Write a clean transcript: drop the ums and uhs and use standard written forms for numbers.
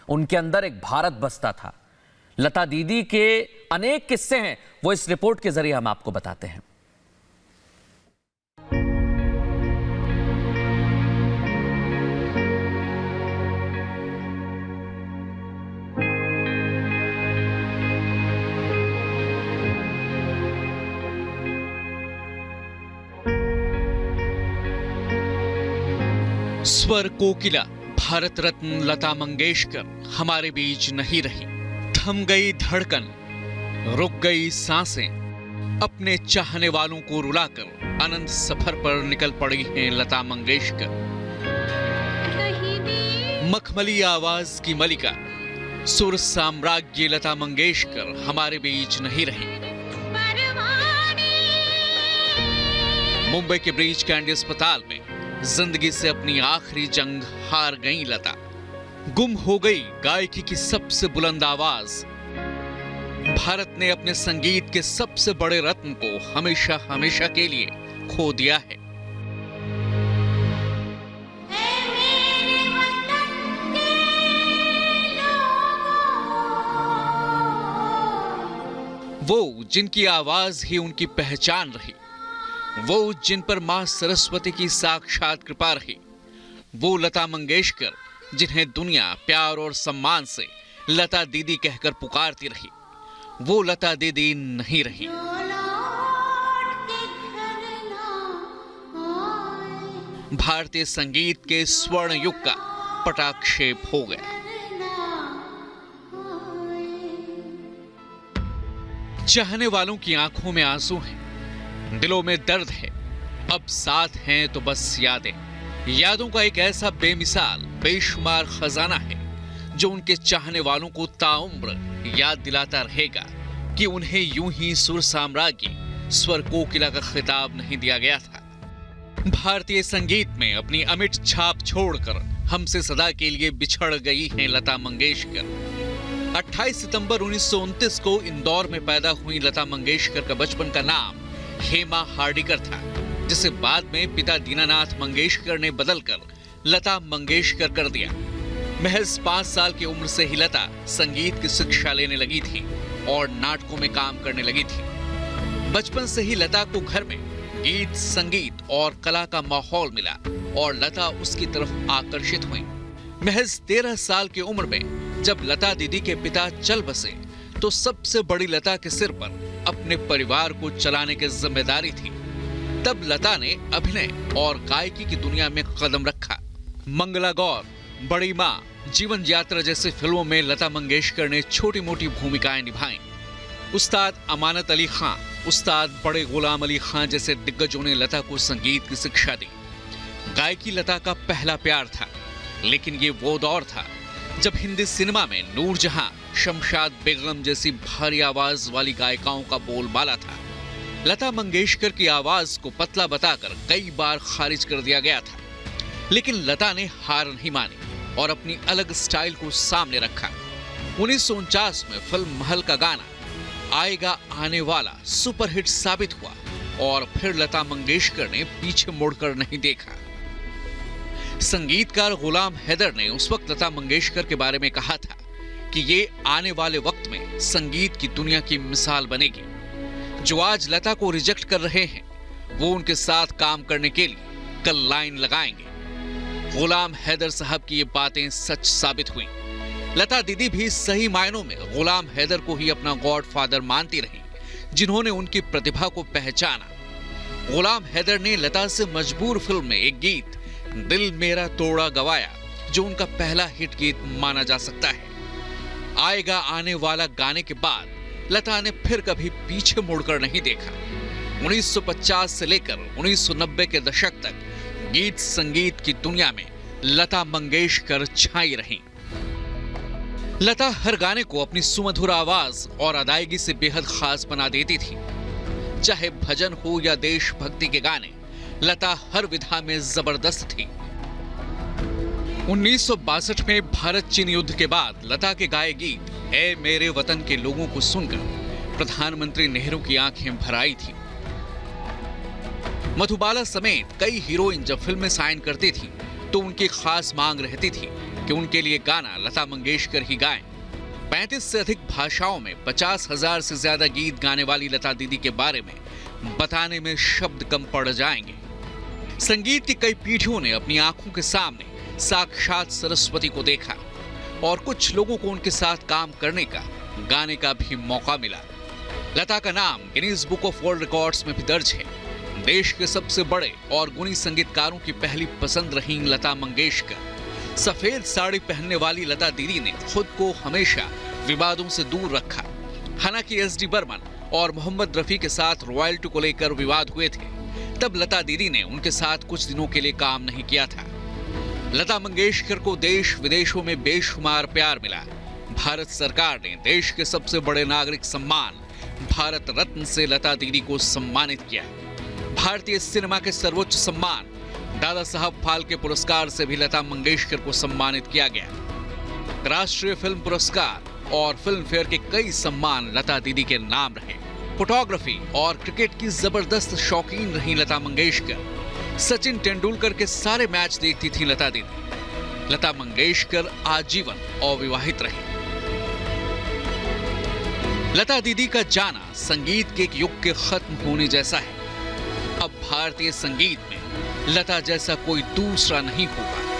उनके अंदर एक भारत बसता था। लता दीदी के अनेक किस्से हैं, वो इस रिपोर्ट के जरिए हम आपको बताते हैं। स्वर कोकिला भारत रत्न लता मंगेशकर हमारे बीच नहीं रही। थम गई धड़कन, रुक गई सांसें, अपने चाहने वालों को रुलाकर अनंत सफर पर निकल पड़ी हैं लता मंगेशकर। मखमली आवाज की मलिका, सुर साम्राज्य लता मंगेशकर हमारे बीच नहीं रही। मुंबई के ब्रीच कैंडी अस्पताल में जिंदगी से अपनी आखिरी जंग हार गई लता। गुम हो गई गायकी की सबसे बुलंद आवाज। भारत ने अपने संगीत के सबसे बड़े रत्न को हमेशा हमेशा के लिए खो दिया है। वो जिनकी आवाज ही उनकी पहचान रही, वो जिन पर मां सरस्वती की साक्षात कृपा रही, वो लता मंगेशकर जिन्हें दुनिया प्यार और सम्मान से लता दीदी कहकर पुकारती रही, वो लता दीदी नहीं रही। भारतीय संगीत के स्वर्ण युग का पटाक्षेप हो गया। चाहने वालों की आंखों में आंसू हैं, दिलों में दर्द है। अब साथ हैं तो बस यादें। यादों का एक ऐसा बेमिसाल बेशुमार खजाना है जो उनके चाहने वालों को ताउम्र याद दिलाता रहेगा कि उन्हें यूं ही सुर साम्राज्य स्वर कोकिला का खिताब नहीं दिया गया था। भारतीय संगीत में अपनी अमिट छाप छोड़कर हमसे सदा के लिए बिछड़ गई हैं लता मंगेशकर। 28 सितंबर 1929 को इंदौर में पैदा हुई लता मंगेशकर का बचपन का नाम हेमा हार्डिकर था, जिसे बाद में पिता दीनानाथ मंगेशकर ने बदलकर लता मंगेशकर कर दिया। महज 5 साल की उम्र से ही लता संगीत की शिक्षा लेने लगी थी और नाटकों में काम करने लगी थी। बचपन से ही लता को घर में गीत, संगीत और कला का माहौल मिला और लता उसकी तरफ आकर्षित हुई। महज 13 साल की उम्र में जब लता दीदी के पिता चल बसे तो सबसे बड़ी लता के सिर पर अपने परिवार को चलाने की जिम्मेदारी थी। तब लता ने अभिनय और गायकी की दुनिया में कदम रखा। मंगला गौर, बड़ी माँ, जीवन यात्रा जैसी फिल्मों में लता मंगेशकर ने छोटी मोटी भूमिकाएं निभाई। उस्ताद अमानत अली खां, उस्ताद बड़े गुलाम अली खां जैसे दिग्गजों ने लता को संगीत की शिक्षा दी। गायकी लता का पहला प्यार था, लेकिन ये वो दौर था जब हिंदी सिनेमा में नूरजहां, शमशाद बेगम जैसी भारी आवाज वाली गायिकाओं का बोलबाला था। लता मंगेशकर की आवाज को पतला बताकर कई बार खारिज कर दिया गया था, लेकिन लता ने हार नहीं मानी और अपनी अलग स्टाइल को सामने रखा। 1949 में फिल्म महल का गाना आएगा आने वाला सुपरहिट साबित हुआ और फिर लता मंगेशकर ने पीछे मुड़कर नहीं देखा। संगीतकार गुलाम हैदर ने उस वक्त लता मंगेशकर के बारे में कहा था कि ये आने वाले वक्त में संगीत की दुनिया की मिसाल बनेगी। जो आज लता को रिजेक्ट कर रहे हैं, वो उनके साथ काम करने के लिए कल लाइन लगाएंगे। गुलाम हैदर साहब की ये बातें सच साबित हुई। लता दीदी भी सही मायनों में गुलाम हैदर को ही अपना गॉडफादर मानती रही, जिन्होंने उनकी प्रतिभा को पहचाना। गुलाम हैदर ने लता से मजबूर फिल्म में एक गीत दिल मेरा तोड़ा गवाया, जो उनका पहला हिट गीत माना जा सकता है। आएगा आने वाला गाने के बाद लता ने फिर कभी पीछे मुड़कर नहीं देखा। 1950 से लेकर 1990 के दशक तक गीत संगीत की दुनिया में लता मंगेशकर छाई रहीं। लता हर गाने को अपनी सुमधुर आवाज और अदायगी से बेहद खास बना देती थी। चाहे भजन हो या देशभक्ति के गाने, लता हर विधा में जबरदस्त थी। 1962 में भारत चीन युद्ध के बाद लता के गाए गीत ए मेरे वतन के लोगों को सुनकर प्रधानमंत्री नेहरू की आंखें भर आई थी। मधुबाला समेत कई हीरोइन जब फिल्में साइन करती थी तो उनकी खास मांग रहती थी कि उनके लिए गाना लता मंगेशकर ही गाएं। 35 से अधिक भाषाओं में 50,000 से ज्यादा गीत गाने वाली लता दीदी के बारे में बताने में शब्द कम पड़ जाएंगे। संगीत की कई पीढ़ियों ने अपनी आंखों के सामने साक्षात सरस्वती को देखा और कुछ लोगों को उनके साथ काम करने का, गाने का भी मौका मिला। लता का नाम Guinness book of world records में भी दर्ज है। देश के सबसे बड़े और गुणी संगीतकारों की पहली पसंद रही लता मंगेशकर। सफेद साड़ी पहनने वाली लता दीदी ने खुद को हमेशा विवादों से दूर रखा। हालांकि एस डी बर्मन और मोहम्मद रफी के साथ रॉयल्टी को लेकर विवाद हुए थे, तब लता दीदी ने उनके साथ कुछ दिनों के लिए काम नहीं किया था। लता मंगेशकर को देश विदेशों में बेशुमार प्यार मिला। भारत सरकार ने देश के सबसे बड़े नागरिक सम्मान भारत रत्न से लता दीदी को सम्मानित किया। भारतीय सिनेमा के सर्वोच्च सम्मान दादा साहब फाल्के पुरस्कार से भी लता मंगेशकर को सम्मानित किया गया। राष्ट्रीय फिल्म पुरस्कार और फिल्म फेयर के कई सम्मान लता दीदी के नाम रहे। फोटोग्राफी और क्रिकेट की जबरदस्त शौकीन रही लता मंगेशकर। सचिन तेंदुलकर के सारे मैच देखती थी लता दीदी। लता मंगेशकर आजीवन अविवाहित रही। लता दीदी का जाना संगीत के एक युग के खत्म होने जैसा है। अब भारतीय संगीत में लता जैसा कोई दूसरा नहीं होगा।